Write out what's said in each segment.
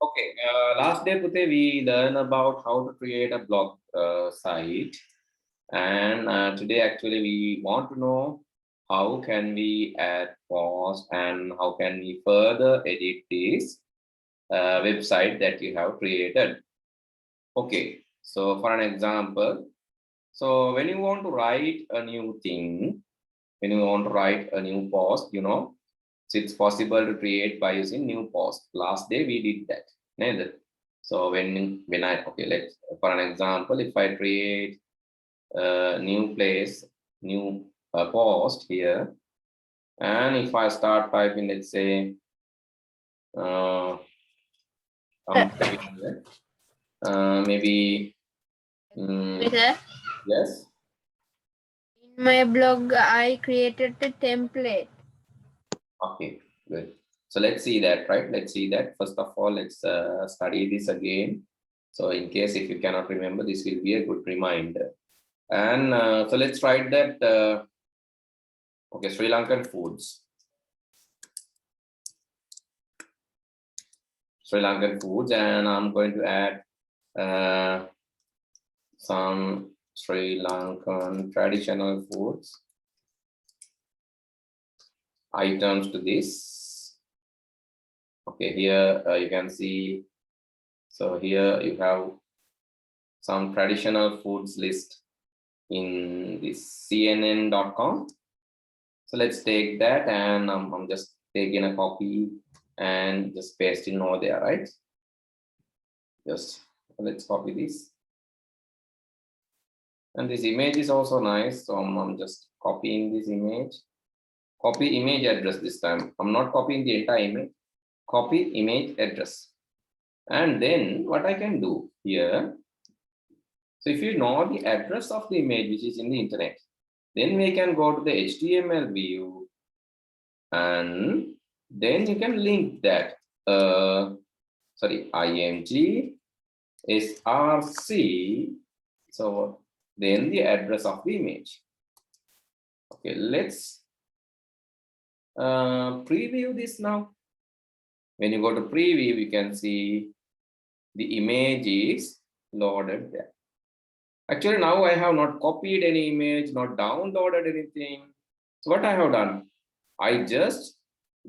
Okay, last day Pute, we learned about how to create a blog site, and today actually we want to know how can we add post and how can we further edit this website that you have created. Okay, so for an example, so when you want to write a new thing, when you want to write a new post, so it's possible to create by using new post. Last day we did that. Neither. So when I okay, let's for an example, if I create a new place, new post here, and if I start typing, let's say, uh, I'm typing here, maybe Sir, yes. in my blog, I created a template. Okay, good. So let's see that, right? Let's see that. First of all, let's study this again. So in case if you cannot remember, this will be a good reminder. And so let's write that, okay, Sri Lankan foods. Sri Lankan foods, and I'm going to add some Sri Lankan traditional foods items to this. Okay, here you can see, so here you have some traditional foods list in this cnn.com. So let's take that, and I'm just taking a copy and just pasting over there, right? Just let's copy this. And this image is also nice, so I'm just copying this image. Copy image address this time. I'm not copying the entire image. Copy image address. And then what I can do here, so if you know the address of the image which is in the internet, then we can go to the HTML view, and then you can link that sorry, img src, so then the address of the image. Okay, let's preview this now. When you go to preview, you can see the image is loaded there. Actually, now I have not copied any image, not downloaded anything. So what I have done, I just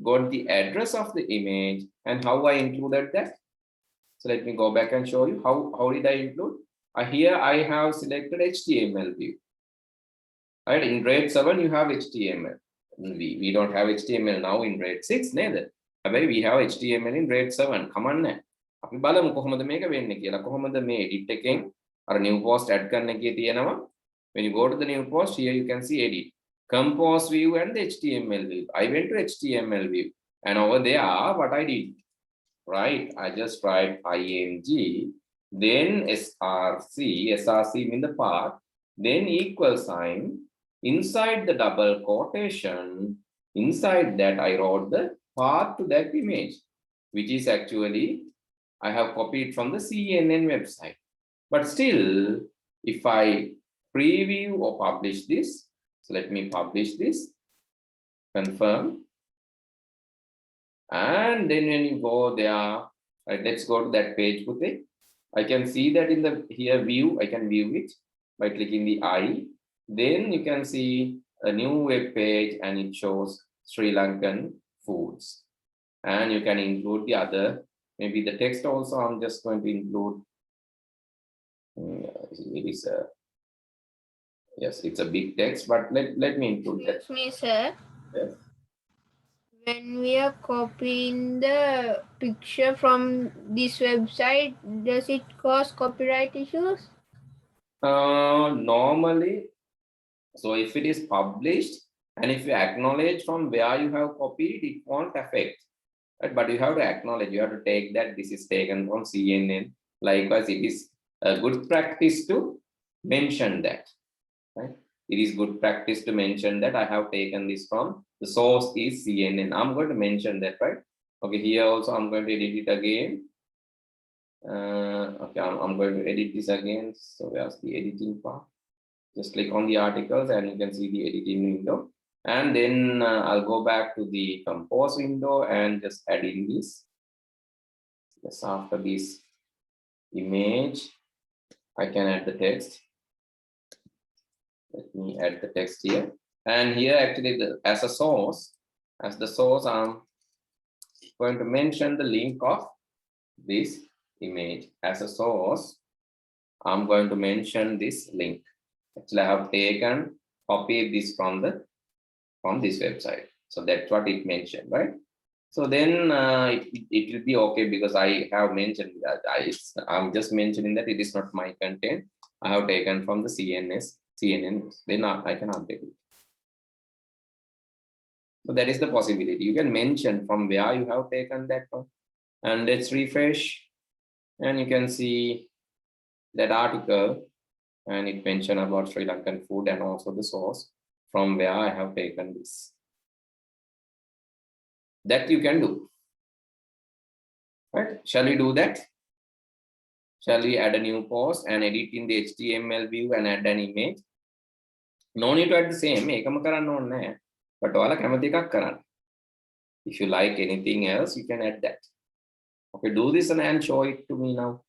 got the address of the image and how I included that. So let me go back and show you how did I include. Here I have selected HTML view. Right, in grade 7 you have HTML. We don't have HTML now in grade 6 neither. We have HTML in grade 7. Come on now. අපි බලමු කොහොමද මේක වෙන්නේ කියලා. කොහොමද මේ edit එකෙන් අර new post add කරන්න එකේ තියෙනවා. When you go to the new post, here you can see edit, compose view and the HTML view. I went to HTML view, and over there what I did, right, I just write img, then src mean the path, then equal sign, inside the double quotation, inside that I wrote the path to that image, which is actually I have copied from the CNN website. But still, if I preview or publish this, so let me publish this, confirm, and then when you go there, right, let's go to that page, Pute. I can see that in the here view, I can view it by clicking the I. Then you can see a new web page and it shows Sri Lankan foods. And you can include the other, maybe the text also. I'm just going to include, it is a, yes, it's a big text, but let me include that. Excuse me, sir. Yes. When we are copying the picture from this website, does it cause copyright issues? Normally, so if it is published and if you acknowledge from where you have copied, it won't affect. Right? But you have to acknowledge, you have to take that this is taken from CNN. Likewise, it is a good practice to mention that. Right? It is good practice to mention that I have taken this from the source is CNN. I'm going to mention that, right? Okay, here also I'm going to edit it again. Okay, I'm going to edit this again. So where's the editing part? Just click on the articles and you can see the editing window. And then I'll go back to the compose window and just add in this. Just after this image, I can add the text. Let me add the text here. And here actually as the source, I'm going to mention the link of this image. As a source, I'm going to mention this link. Actually, I have taken, copied this from this website. So that's what it mentioned, right? So then it will be okay because I have mentioned that I'm just mentioning that it is not my content. I have taken from the CNN. Then I can update it. So that is the possibility. You can mention from where you have taken that one. And let's refresh. And you can see that article. And it mentioned about Sri Lankan food and also the source from where I have taken this. That you can do. Right? Shall we do that? Shall we add a new post and edit in the HTML view and add an image? No need to add the same. But if you like anything else, you can add that. Okay, do this and show it to me now.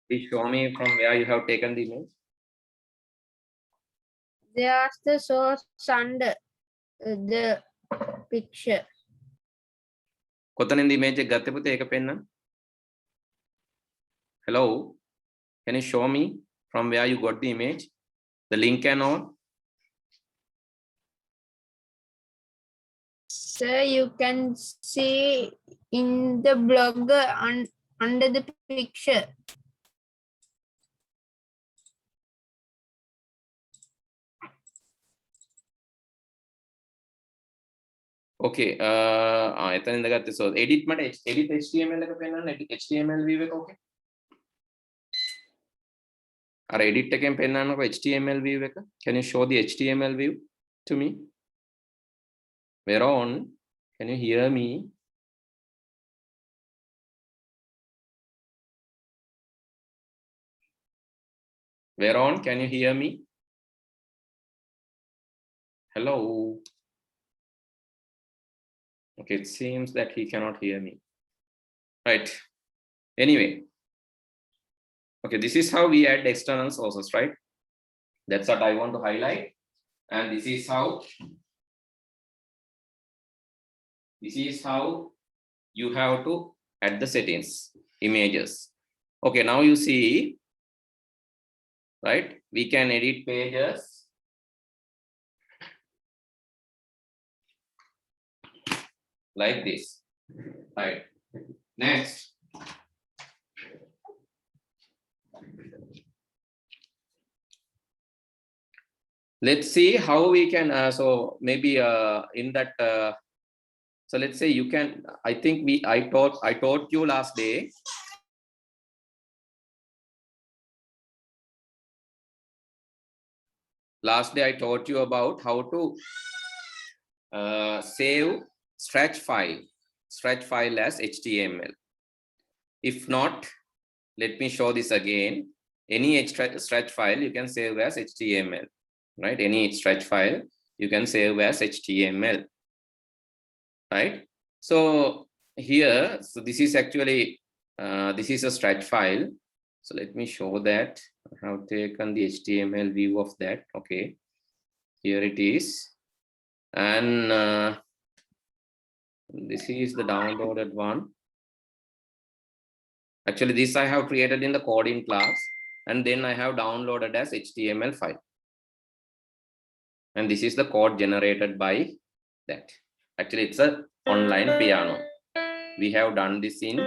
Please show me from where you have taken the image. There's the source under the picture. කොතනින්ද image එක ගත්තේ පුතේ ඒක පෙන්නන්න. Hello, can you show me from where you got the image, the link and all? Sir, you can see in the blog under the picture. Okay, එතනින්ද ගත්තේ. So edit edit HTML එක පෙන්නන්න. edit HTML view එක okay. අර edit එකෙන් පෙන්නන්නකො HTML view එක. Can you show the HTML view to me? Veron, can you hear me? Veron, can you hear me? Hello. Okay, it seems that he cannot hear me. Right. Anyway. Okay, this is how we add external sources, right? That's what I want to highlight. And this is how you have to add the settings, images. Okay, now you see, right? We can edit pages. Like this, right? Next. Let's see how we can, so maybe in that, so let's say you can, I think I taught you last day. Last day I taught you about how to save stretch file as HTML. If not, let me show this again. Any stretch file you can save as HTML, right? Any stretch file you can save as HTML, right? So here, so this is actually, this is a stretch file. So let me show that. I have taken the HTML view of that. Okay, here it is. And this is the downloaded one. Actually, this I have created in the coding class, and then I have downloaded as HTML file. And this is the code generated by that. Actually, it's an online piano. We have done this in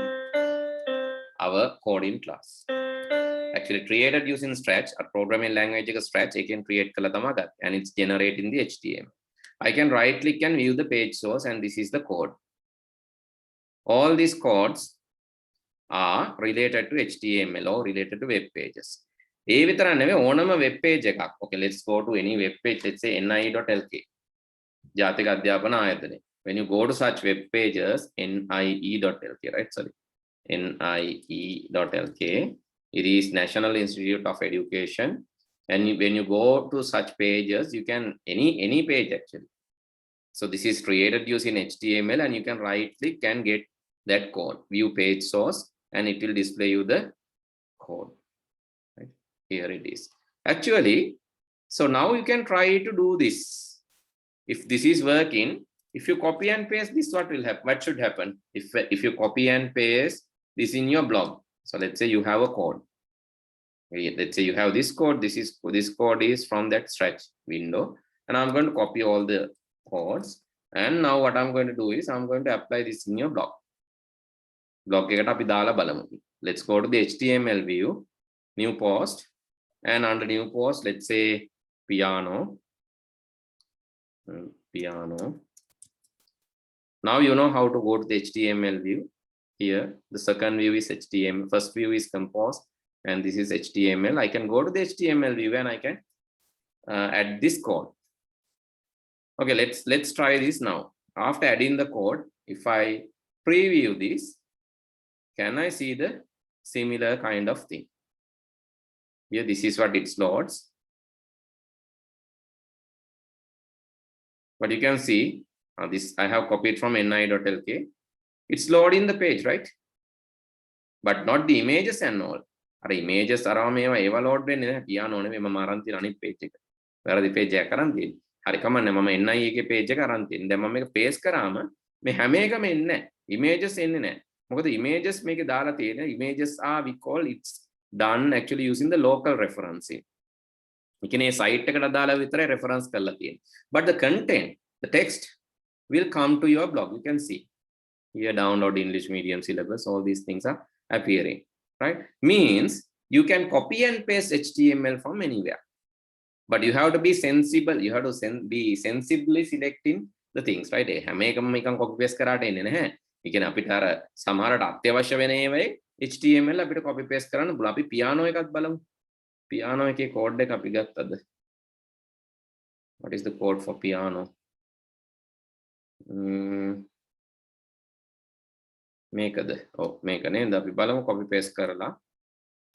our coding class. Actually, created using Scratch, a programming language Scratch, I can create kalatamagat, and it's generating the HTML. I can right click and view the page source, and this is the code. All these codes are related to HTML or related to web pages. Okay, let's go to any web page. Let's say nie.lk. When you go to such web pages, nie.lk, right? Sorry, nie.lk. It is National Institute of Education. And when you go to such pages, you can any page actually. So this is created using HTML, and you can right click and get that code, view page source, and it will display you the code. Right? Here it is. Actually, so now you can try to do this. If this is working, if you copy and paste this, what will happen? What should happen? If you copy and paste this in your blog. So let's say you have a code. Let's say you have this code. This code is from that stretch window, and I'm going to copy all the codes. And now what I'm going to do is I'm going to apply this in your blog. Blog එකට අපි දාලා බලමු. Let's go to the HTML view, new post, and under new post, let's say piano. Now you know how to go to the HTML view. Here the second view is HTML, first view is compose, and this is HTML. I can go to the HTML view and I can add this code. Okay, let's try this now. After adding the code, if I preview this, can I see the similar kind of thing? Here, this is what it loads. But you can see this I have copied from ni.lk. It's loading the page, right? But not the images and all. Are images around me eva load වෙන්නේ නැහැ. Piano නෙමෙයි මම අරන් තියෙන අනිත් page එක. වැරදි page එකක් අරන් තියෙන්නේ. හරි කමන්නේ මම ni එකේ page එක අරන් තියෙන්නේ. දැන් මම මේක paste කරාම මේ හැම එකම එන්නේ නැහැ. Images එන්නේ නැහැ. මොකද images මේකේ දාලා තියෙන images are we call it's done actually using the local referencing. ඒ කියන්නේ site එකට දාලා විතරයි reference කරලා තියෙන්නේ. But the content, the text will come to your blog. You can see here download English medium syllabus, all these things are appearing, right? Means you can copy and paste HTML from anywhere, but you have to be sensible. You have to be sensibly selecting the things, right? හැම එකම එකම copy paste කරාට එන්නේ නැහැ. ඒ කියන්නේ අපිට අර සමහරට අත්‍යවශ්‍ය වෙන ඒවායි HTML අපිට copy paste කරන්න පුළුවන්. අපි piano එකත් බලමු. piano එකේ code එක අපි ගත්තද? What is the code for piano? මේකද? ඔව් මේක නේද? අපි බලමු copy paste කරලා.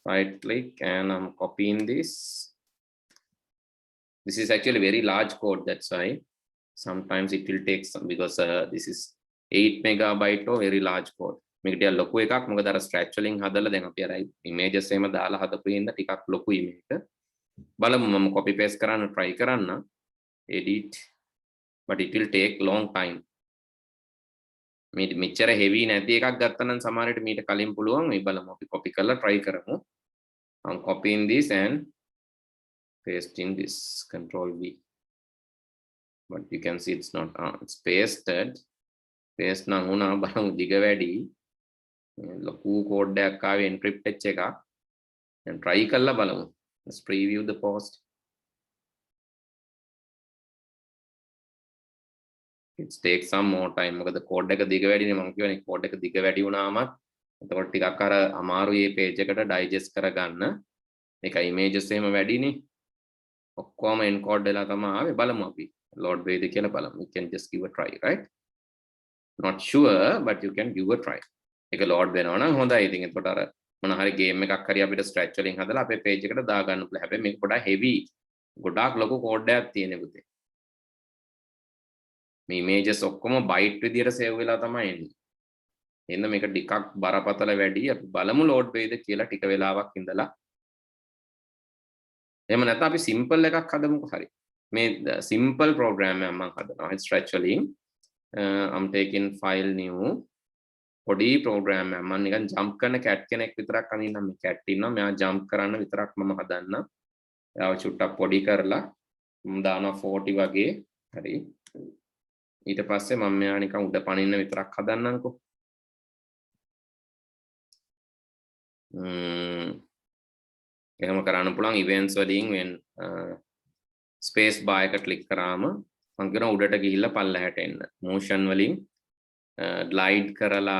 Right click and I'm copying this. This is actually very large code, that's why sometimes it will take some, because this is 8 megabyte or very large code. මේක ටිකක් ලොකු එකක්. මොකද අර stretch වලින් හදලා දැන් අපි අර images එහෙම දාලා හදපු ඉන්න ටිකක් ලොකුයි මේක. බලමු මම copy paste කරන්න try කරන්න. Edit, but it will take long time. මෙච්චර heavy නැති එකක් ගත්තනම් සමහරවිට මීට කලින් පුළුවන්. මේ බලමු අපි copy කරලා try කරමු. I'm copying this and pasting this, Control V. But you can see it's not it's pasted. Paste නම් වුණා. බලමු දිග වැඩි. ලොකු code එකක් ආවේ encrypted එකක්. and try කරලා බලමු. Let's preview the post. It takes some more time. මොකද code එක දිග වැඩිනේ. මම කියවනේ code එක දිග වැඩි වුණාමත් එතකොට ටිකක් අර අමාරුයි මේ page එකට digest කරගන්න. මේක images එහෙම වැඩිනේ. ඔක්කොම encode වෙලා තමයි ආවේ. බලමු අපි load වේද කියලා බලමු. You can just give a try, right? Not sure, but you can give a try. ඒක load වෙනවා නම් හොඳයි. ඉතින් එතකොට අර මොන හරි game එකක් හරි අපිට stretch වලින් හදලා අපේ page එකට දා ගන්න පුළුවන්. හැබැයි මේක පොඩ්ඩක් heavy. ගොඩාක් ලොකු code එකක් තියෙන පුතේ. මේ images ඔක්කොම byte විදියට save වෙලා තමයි එන්නේ. එහෙනම් මේක ටිකක් බරපතල වැඩි. අපි බලමු load වේද කියලා ටික වෙලාවක් ඉඳලා. එහෙම නැත්නම් අපි simple එකක් හදමුකෝ. හරි. මේ simple program එකක් මම හදනවා. stretch වලින් I'm taking file new පොඩි program එකක්. මම නිකන් jump කරන cat කෙනෙක් විතරක් අනින්නම්. මේ cat ඉන්නවා. මෙයා jump කරන්න විතරක් මම හදන්න. එයාව චුට්ටක් පොඩි කරලා මම දානවා 40 වගේ. හරි. ඊට පස්සේ මම මෙයා නිකන් උඩ පනින්න විතරක් හදන්නම්කෝ. එහෙම කරන්න පුළුවන් events වලින් when space bar එක click කරාම මම කියන උඩට ගිහිල්ලා පල්ලෙහාට එන්න. motion වලින් glide කරලා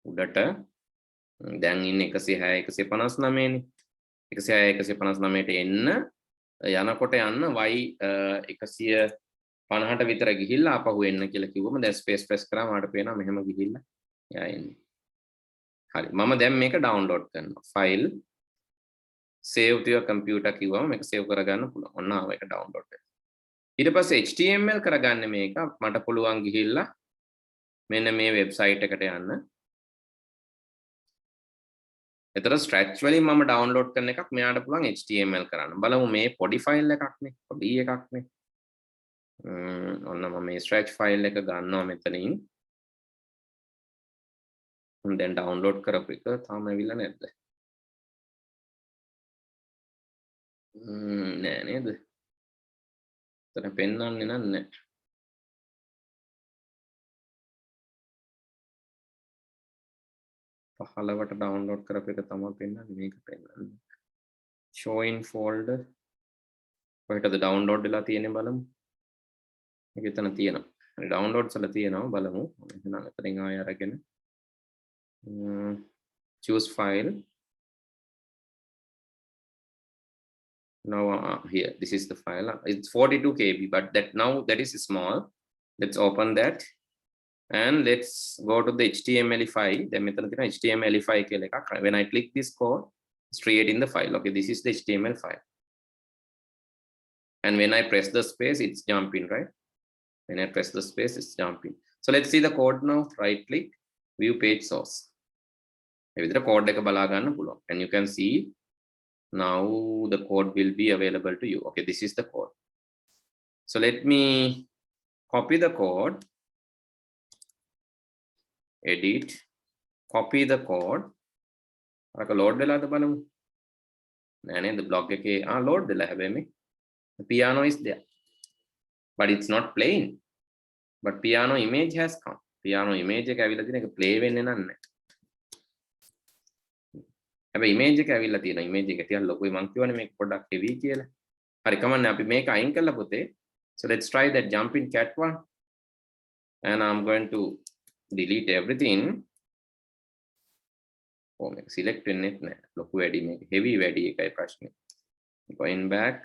උඩට දැන් ඉන්නේ 160 159 නේ. 160 159ට එන්න යනකොට යන්න y 150ට විතර ගිහිල්ලා ආපහු එන්න කියලා කිව්වම දැන් space press කරාම ආට පේනවා මෙහෙම ගිහිල්ලා එයා එන්නේ. හරි. මම දැන් මේක download කරනවා. file save to your computer කිව්වම මේක save කරගන්න පුළුවන්. ඔන්න ආව එක download වෙනවා. ඊට පස්සේ HTML කරගන්න මේක මට පුළුවන් ගිහිල්ලා මෙන්න මේ වෙබ්සයිට් එකට යන්න. එතන stretch වලින් මම ඩවුන්ලෝඩ් කරන එකක් මෙයාට පුළුවන් HTML කරන්න. බලමු මේ පොඩි ෆයිල් එකක්නේ. පොඩි එකක්නේ. ඔන්න මම මේ stretch ෆයිල් එක ගන්නවා මෙතනින්. දැන් ඩවුන්ලෝඩ් කරපු එක තාම ඇවිල්ලා නැද්ද? නෑ නේද? එතන පෙන්වන්නේ නැහැ. පහළවට ඩවුන්ලෝඩ් කරපු එක තමයි පෙන්වන්නේ මේක පෙන්වන්නේ. show in folder කොහෙටද ඩවුන්ලෝඩ් වෙලා තියෙන්නේ බලමු. මේක එතන තියෙනවා. හරි ඩවුන්ලෝඩ්ස් වල තියෙනවා බලමු. එහෙනම් එතනින් ආයෙ අරගෙන choose file. Now here this is the file. It's 42 KB but that now that is small. Let's open that and let's go to the HTML5. Then මෙතන තියෙනවා HTML5 කියලා එකක්. When I click this code it's creating the file. Okay, this is the HTML file. And when I press the space it's jumping, right? When I press the space it's jumping. So let's see the code now. Right click, view page source. මේ විතර code එක බලා ගන්න පුළුවන්. And you can see now the code will be available to you. Okay, this is the code. So let me copy the code, edit, copy the code. අරක load වෙලාද බලමු. නෑ නේද blog එකේ load වෙලා හැබැයි මේ the piano is there but it's not playing, but piano image has come. piano image එක ඇවිල්ලා තියෙන එක play වෙන්නේ නැහැ. හැබැයි image එක ඇවිල්ලා තියෙනවා. image එක ටිකක් ලොකුයි මං කියවනේ මේක පොඩ්ඩක් heavy කියලා. හරි කමන්නේ අපි මේක අයින් කරලා පුතේ. So let's try that jumping cat one and I'm going to delete everything. Oh මේක select වෙන්නේ නැහැ. ලොකු වැඩි මේක heavy වැඩි එකයි ප්‍රශ්නේ. Going back.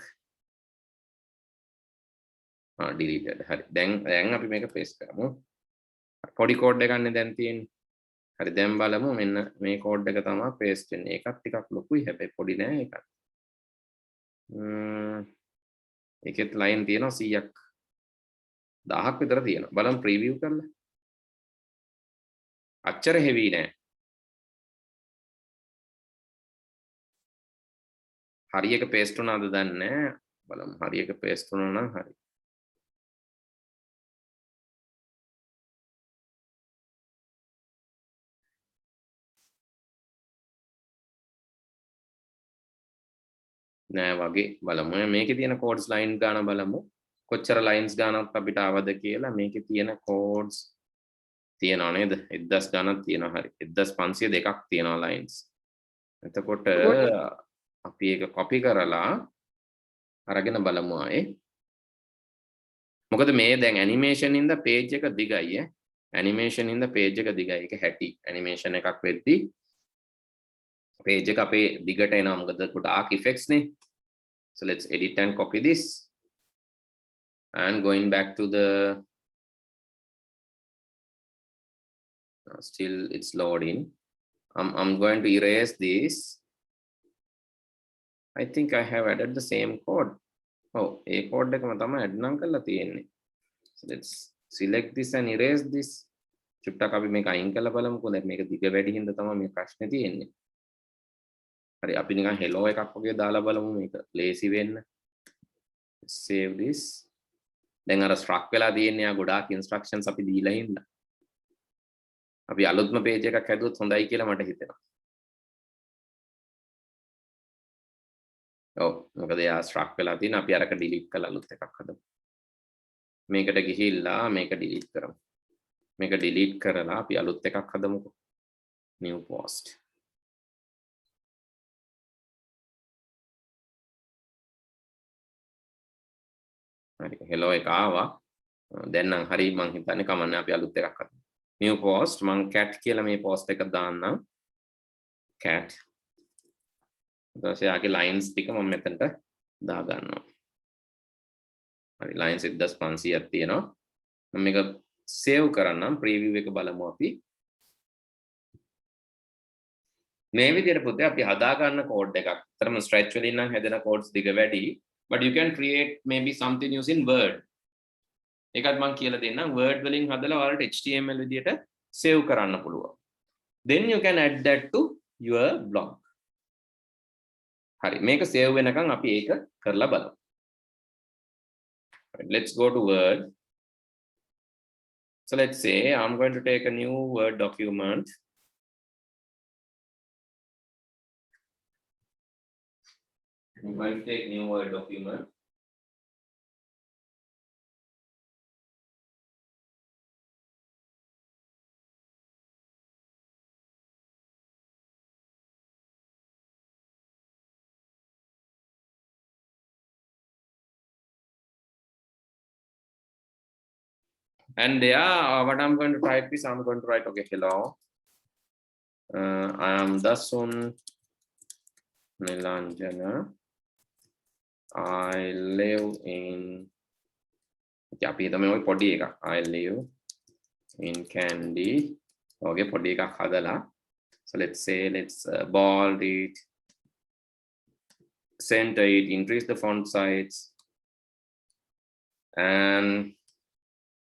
Deleted. හරි. දැන් අපි මේක paste කරමු. පොඩි code එකක් නේ දැන් තියෙන්නේ. හරි දැන් බලමු මෙන්න මේ code එක තමයි paste වෙන්නේ. ඒකත් ටිකක් ලොකුයි හැබැයි පොඩි නෑ ඒකත්. ඒකෙත් line තියෙනවා 100ක් 1000ක් විතර තියෙනවා. බලමු preview කරලා. අච්චර heavy නෑ. හරි එක paste වුණාද දන්නේ නෑ. බලමු හරි එක paste වුණා නම් හරි. නෑ වගේ බලමු මේකේ තියෙන codes line ගාන බලමු කොච්චර lines ගානක් අපිට ආවද කියලා. මේකේ තියෙන codes තියෙනවා නේද 1000 ගානක් තියෙනවා. හරි 1502ක් තියෙනවා lines. එතකොට අපි ඒක copy කරලා අරගෙන බලමු ආයේ. මොකද මේ දැන් animation ඉඳ page එක දිගයි animation ඉඳ page එක දිගයි. ඒක හැටි animation එකක් වෙද්දී page එක අපේ දිගට එනවා. මොකද ගොඩාක් effects නේ. So let's edit and copy this and going back to the still it's loading. I'm going to erase this. I think I have added the same code. Oh a code එකම තමයි add නම් කරලා තියෙන්නේ. So let's select this and erase this. චුට්ටක් අපි මේක අයින් කරලා බලමුකෝ. දැන් මේක දිග වැඩි හින්දා තමයි මේ ප්‍රශ්නේ තියෙන්නේ. හරි අපි නිකන් hello එකක් වගේ දාලා බලමු මේක lazy වෙන්න. Save this. දැන් අර struck වෙලා තියෙන්නේ ගොඩාක් instructions අපි දීලා ඉන්නා. අපි අලුත්ම page එකක් හැදුවොත් හොඳයි කියලා මට හිතෙනවා. ඔව් මොකද එයා struck වෙලා තියෙන අපි අරක delete කරලා අලුත් එකක් හදමු. මේකට ගිහිල්ලා මේක delete කරමු. මේක delete කරලා අපි අලුත් එකක් හදමුකෝ. new post. හරි hello එක ආවා. දැන් නම් හරි මං හිතන්නේ කමන්නේ අපි අලුත් එකක් හදමු. new post මං cat කියලා මේ post එක දාන්නම්. cat. ඊට පස්සේ ආගේ lines ටික මම මෙතනට දා ගන්නවා. හරි lines 1500ක් තියෙනවා. මම මේක save කරන්නම් preview එක බලමු අපි. මේ විදිහට පුතේ අපි හදා ගන්න code එකක්. අතරම stretch වලින් නම් හැදෙන codes දිග වැඩි. but you can create maybe something using Word. එකත් මම කියලා දෙන්නම් Word වලින් හදලා ඔයාලට HTML විදියට save කරන්න පුළුවන්. Then you can add that to your blog. හරි මේක save වෙනකන් අපි ඒක කරලා බලමු. Let's go to Word. So let's say I'm going to take a new Word document. I'm going to take new Word document. And there, what I'm going to type is I'm going to write, okay, hello. I am Dasun Nilanjana. I live in. I live in Kandy. Okay, so let's say let's bold it, center it, increase the font size, and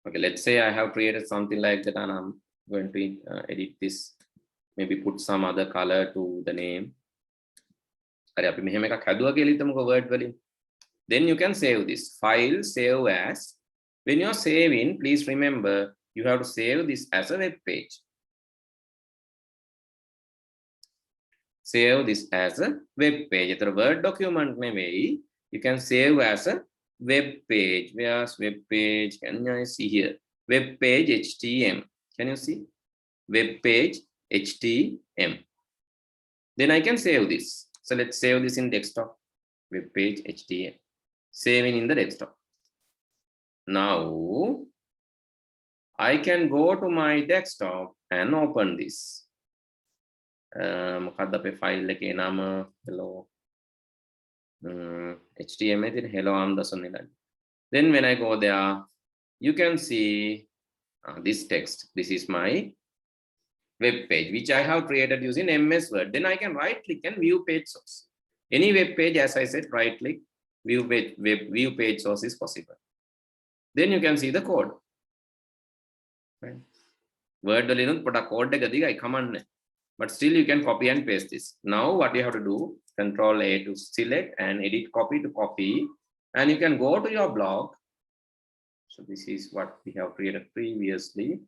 okay, let's say I have created something like that, and I'm going to edit this. Maybe put some other color to the name. Then you can save this file. Save as. When you're saving, please remember you have to save this as a web page. Save this as a web page. It's a Word document maybe you can save as a web page. Where's web page? Can you see here? Web page HTML. Can you see? Web page HTML. Then I can save this. So let's save this in desktop. Web page HTML. Saving in the desktop. Now I can go to my desktop and open this. File hello. HTML hello I'm Dasun Nilanjana. Then when I go there, you can see this text. This is my web page which I have created using MS Word. Then I can right click and view page source. Any web page, as I said, right click, view page source is possible. Then you can see the code. Right? Word code command, but still you can copy and paste this. Now what you have to do, Control A to select and edit copy to copy, and you can go to your blog. So this is what we have created previously.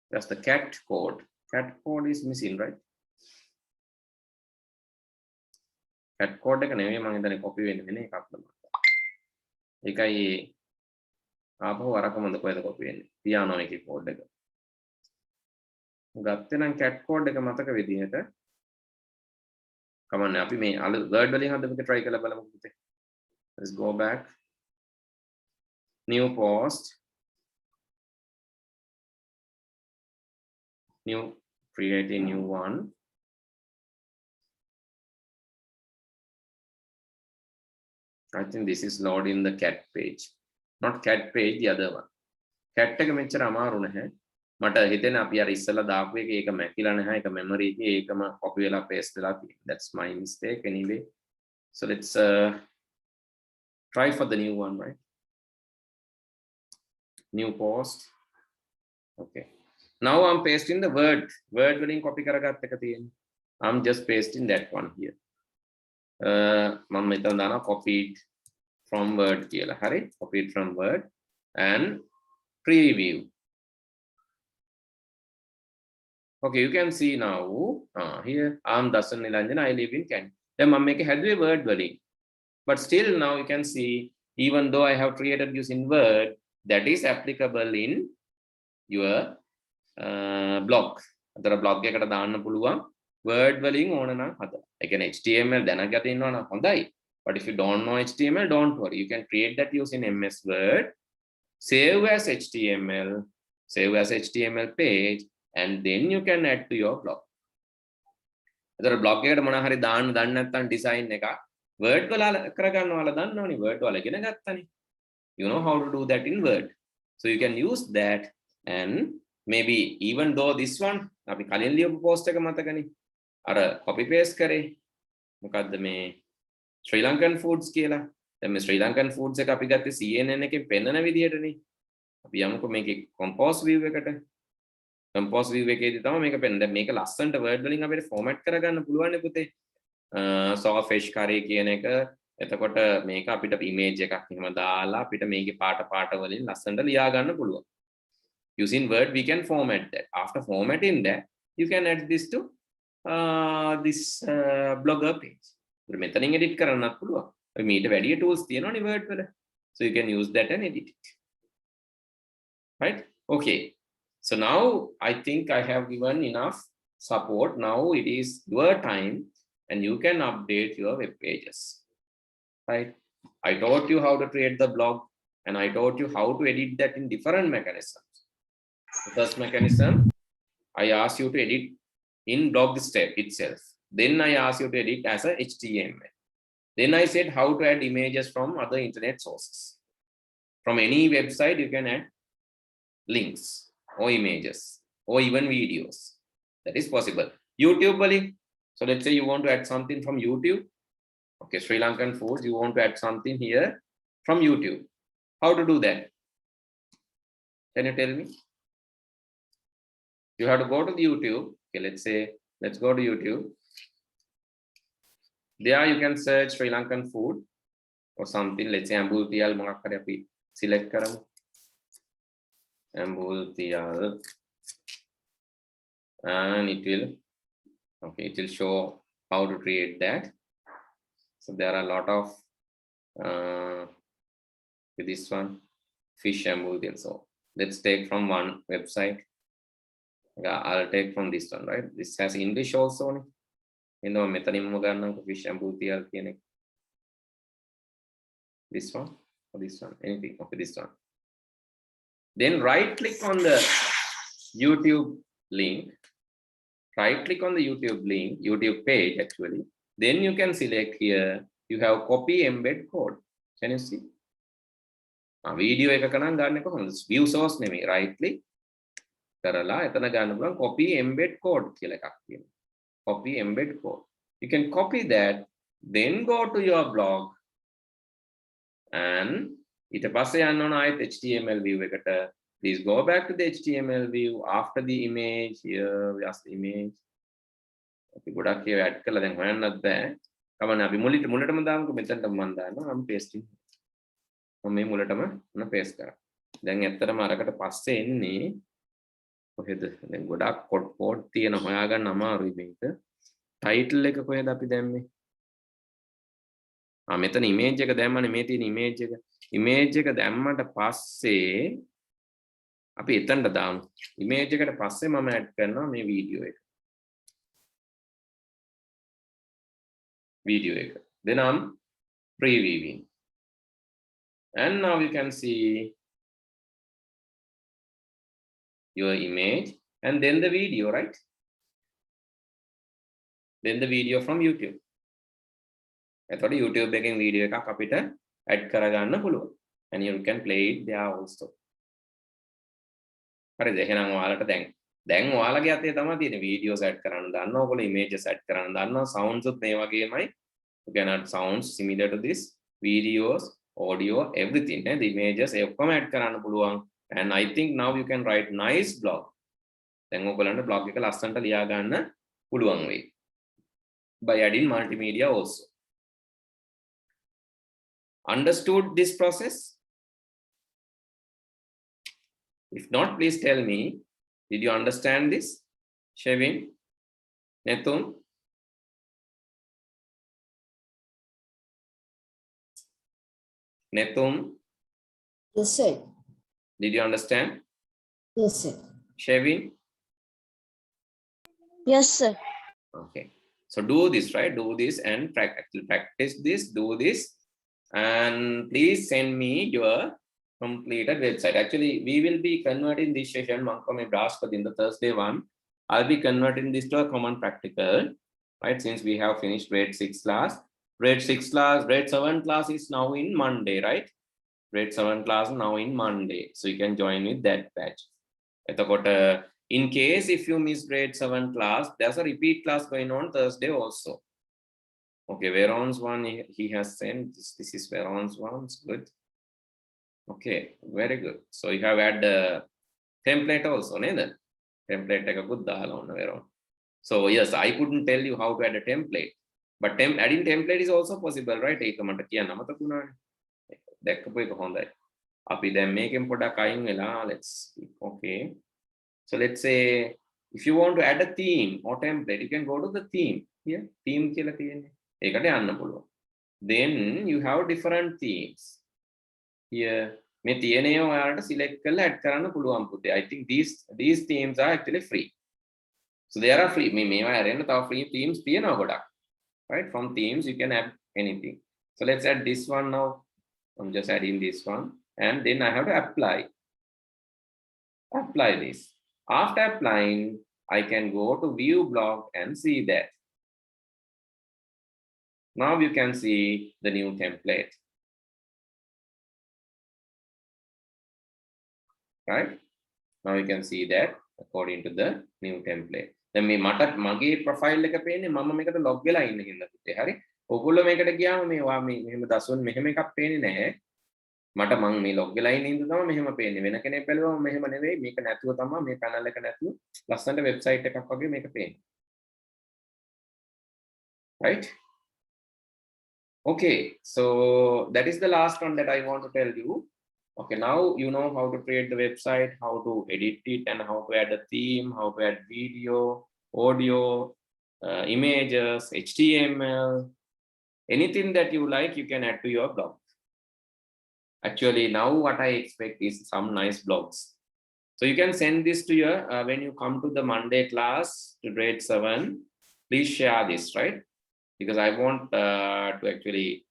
That's the cat code. Cat code is missing, right? Cat code එක නෙමෙයි මම හිතන්නේ copy වෙන්නේ වෙන එකක් තමයි. ඒකයි ආපහු අරක මොඳ කොහෙද copy වෙන්නේ? පියානෝ එකේ code එක. ගත්තේ නම් cat code එක මතක විදිහට කමන්නේ අපි මේ word වලින් හදපු එක try කරලා බලමු පුතේ. Let's go back. New post. New, create a new one. I think this is loaded in the cat page. Not cat page, the other one. Cat එක මෙච්චර අමාරු නැහැ. මට හිතෙන අපි අර ඉස්සලා දාපු එක ඒක මැකිලා නැහැ. ඒක memory එකේ ඒකම copy වෙලා paste වෙලා තියෙනවා. That's my mistake anyway. So let's try for the new one, right? New post. Okay. Now I'm pasting the word වලින් copy කරගත්ත එක තියෙන්නේ. I'm just pasting that one here. මම මෙතන දානවා copied from Word කියලා. හරි? Copied from Word and preview. Okay, you can see now here I'm Dasun Nilanjana, I live in Kandy. Then මම මේක හැදුවේ Word වලින්. But still now you can see, even though I have created using Word, that is applicable in your blog. අතර blog එකකට දාන්න පුළුවන් Word වලින් ඕන නම් හදලා. ඒ කියන්නේ HTML දැනගත ඉන්නවා නම් හොඳයි. But if you don't know HTML, don't worry. You can create that using MS Word, save as HTML page, and then you can add to your blog. අතර blog එකට මොනවා හරි දාන්න දන්නේ නැත්නම් design එක Word වල කරගන්නවල දන්නවනේ. Word වල ඉගෙන ගත්තනේ. You know how to do that in Word. So you can use that, and maybe even though this one අපි කලින් ලියපු post එක මතකනේ. අර copy paste කරේ මොකද්ද මේ Sri Lankan foods කියලා. දැන් මේ ශ්‍රී ලංකන් ෆුඩ්ස් එක අපි ගත්තේ CNN එකෙන් පෙන්නන විදිහටනේ. අපි යමුකෝ මේකේ කොම්පෝස් view එකට. කොම්පෝස් view එකේදී තමයි මේක පෙන්නන්නේ. දැන් මේක ලස්සනට word වලින් අපිට format කරගන්න පුළුවන් නේ පුතේ. sawfish curry කියන එක. එතකොට මේක අපිට image එකක් එහෙම දාලා අපිට මේකේ පාට වලින් ලස්සනට ලියා ගන්න පුළුවන්. Using Word we can format that. After formatting that, you can add this to this blogger page. මෙතනින් edit කරන්නත් පුළුවන්. මීට වැඩිය tools තියෙනවනේ Word වල. So you can use that and edit it. Right? Okay. So now I think I have given enough support. Now it is your time and you can update your web pages. Right? I taught you how to create the blog and I taught you how to edit that in different mechanisms. The first mechanism, I asked you to edit in blog step itself. Then I asked you to edit as a HTML. Then I said how to add images from other internet sources. From any website, you can add links or images or even videos. That is possible. YouTube, so let's say you want to add something from YouTube. Okay, Sri Lankan foods, you want to add something here from YouTube. How to do that? Can you tell me? You have to go to the YouTube. Okay, let's go to YouTube. There you can search Sri Lankan food or something. Let's say Ambultiyal මොකක් අපි select කරමු. Ambultiyal and it will show how to create that. So there are a lot of with this one fish Ambultiyal. So let's take from one website. I'll take from this one, right? This has English also. You know, මෙතනින්ම ගන්නකො fish Ambultiyal කියන එක. This one or this one? Anything. Okay, this one. Then right click on the YouTube link. Right click on the YouTube link, YouTube page actually. Then you can select here. You have copy embed code. Can you see? Video එකක නම් ගන්න කොහොමද? View source නෙමෙයි. Right click කරලා එතන ගන්න පුළුවන් copy embed code කියලා එකක් තියෙනවා. Copy embed code. You can copy that, then go to your blog and ඊට පස්සේ යන්න ඕන ආයෙත් HTML view එකට. Please go back to the HTML view after the image. Here just the image. අපි ගොඩක් ඒවා add කරලා දැන් හොයන්නත් බෑ. කමන්න අපි මුලටම දාමුකෝ. මෙතනට මම දානවා. I'm pasting. මම මේ මුලටම paste කරා. දැන් ඇත්තටම අරකට පස්සේ එන්නේ කොහෙද? දැන් ගොඩක් කෝඩ් තියෙන හොයාගන්න අමාරුයි මේක. ටයිටල් එක කොහෙද අපි දැම්මේ? මෙතන ඉමේජ් එක දැම්මනේ. මේ තියෙන ඉමේජ් එක. ඉමේජ් එක දැම්මට පස්සේ අපි එතනට දාමු. ඉමේජ් එකට පස්සේ මම ඇඩ් කරනවා මේ වීඩියෝ එක. Then I'm previewing. And now you can see your image and then the video, right? Then the video from YouTube. එතකොට YouTube එකෙන් වීඩියෝ එකක් අපිට add කරගන්න පුළුවන්. And you can play it there also. හරිද? එහෙනම් ඔයාලට දැන් ඔයාලගේ අතේ තමයි තියෙන videos add කරන්න දන්නවා. ඔයගොල්ලෝ images add කරන්න දන්නවා. sounds උත් මේ වගේමයි. You can add sounds similar to this, videos, audio, everything. The images ඔක්කොම add කරන්න පුළුවන්. And I think now you can write nice blog. දැන් ඔයගොල්ලන්ට blog එක ලස්සනට ලියා ගන්න පුළුවන් වෙයි. By adding multimedia also. Understood this process? If not, please tell me. Did you understand this? Shevin? Netum? Netum? Yes, sir. Did you understand? Yes, sir. Shevin? Yes, sir. Okay. So do this, right? Do this and practice this, do this. And please send me your completed website. Actually, we will be converting this session, Mankame Braspad, in the Thursday one. I'll be converting this to a common practical, right? Since we have finished grade 6 class. Grade 7 class is now in Monday, right? Grade 7 class now in Monday. So you can join with that batch. In case if you miss grade 7 class, there's a repeat class going on Thursday also. Okay, Veron's one he has sent. This is Veron's one. It's good. Okay, very good. So you have add the template also, neither template like a good Veron. So yes, I couldn't tell you how to add a template, but adding template is also possible, right? ඒක මට කියන්න අමතක වුණානේ. දැක්කපු එක හොඳයි. අපි දැන් මේකෙන් පොඩක් අයින් වෙලා let's see. Okay. So let's say if you want to add a theme or template, you can go to the theme. Here, theme කියලා තියෙන්නේ. ඒකට යන්න පුළුවන්. Then you have different themes. Here මේ තියෙන ඒවා ඔයාලට select කරලා add කරන්න පුළුවන් පුතේ. I think these themes are actually free. So there are free. මේවා ඇරෙන්න තව free themes තියෙනවා ගොඩක්. Right? From themes you can add anything. So let's add this one now. I'm just adding this one, and then I have to apply this. After applying, I can go to view block and see that. Now you can see the new template. Right? Now you can see that according to the new template. Then මේ මට මගේ profile එක පේන්නේ මම මේකට log වෙලා ඉන්න හින්දා පුතේ. හරි? ඔයගොල්ලෝ මේකට ගියාම මේවා මෙහෙම දසුන් මෙහෙම එකක් පේන්නේ නැහැ. මට මං මේ log වෙලා ඉන්න හින්දා තමයි මෙහෙම පේන්නේ. වෙන කෙනෙක් බැලුවම මෙහෙම නෙවෙයි. මේක නැතුව තමයි මේ panel එක නැතුව ලස්සනට වෙබ්සයිට් එකක් වගේ මේක පේන්නේ. Right? Okay. So that is the last one that I want to tell you. Okay, now you know how to create the website, how to edit it, and how to add a theme, how to add video, audio, images, HTML, anything that you like, you can add to your blog. Actually, now what I expect is some nice blogs. So you can send this to your, when you come to the Monday class to grade 7, please share this, right? Because I want to actually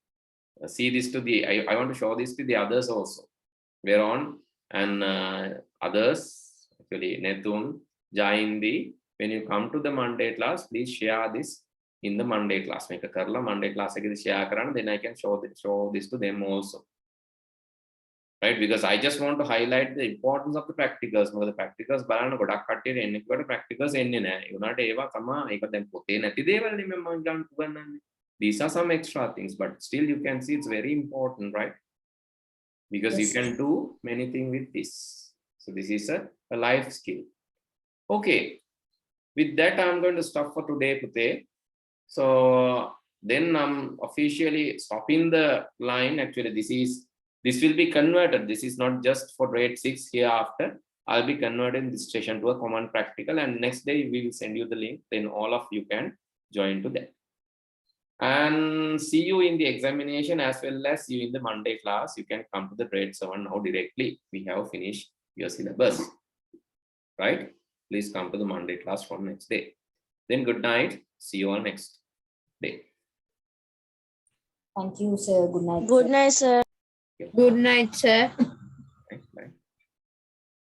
see this to the, I want to show this to the others also. Veron and others, actually Nethun, Jaindi, when you come to the Monday class, please share this in the Monday class. Make a karla Monday class share karan, then I can show this to them also. Right? Because I just want to highlight the importance of the practicals. Because the practicals බලන්න ගොඩක් කට්ටියට එන්නේ කොට practicals එන්නේ නැහැ. ඒ උනාට ඒවා තමයි ඒක දැන් පොතේ නැති දේවල් නෙමෙයි මම ගන්නන්නේ. These are some extra things, but still you can see it's very important, right? Because you can do many things with this. So this is a life skill. Okay. With that, I'm going to stop for today, Pute. So then I'm officially stopping the line. Actually, this will be converted. This is not just for grade 6 hereafter. I'll be converting this session to a common practical, and next day we will send you the link. Then all of you can join to that. And see you in the examination as well as you in the Monday class. You can come to the grade 7 now directly. We have finished your syllabus, right? Please come to the Monday class from next day. Then good night. See you on next day. Thank you, sir. Good night. Good night, sir. Good night, sir.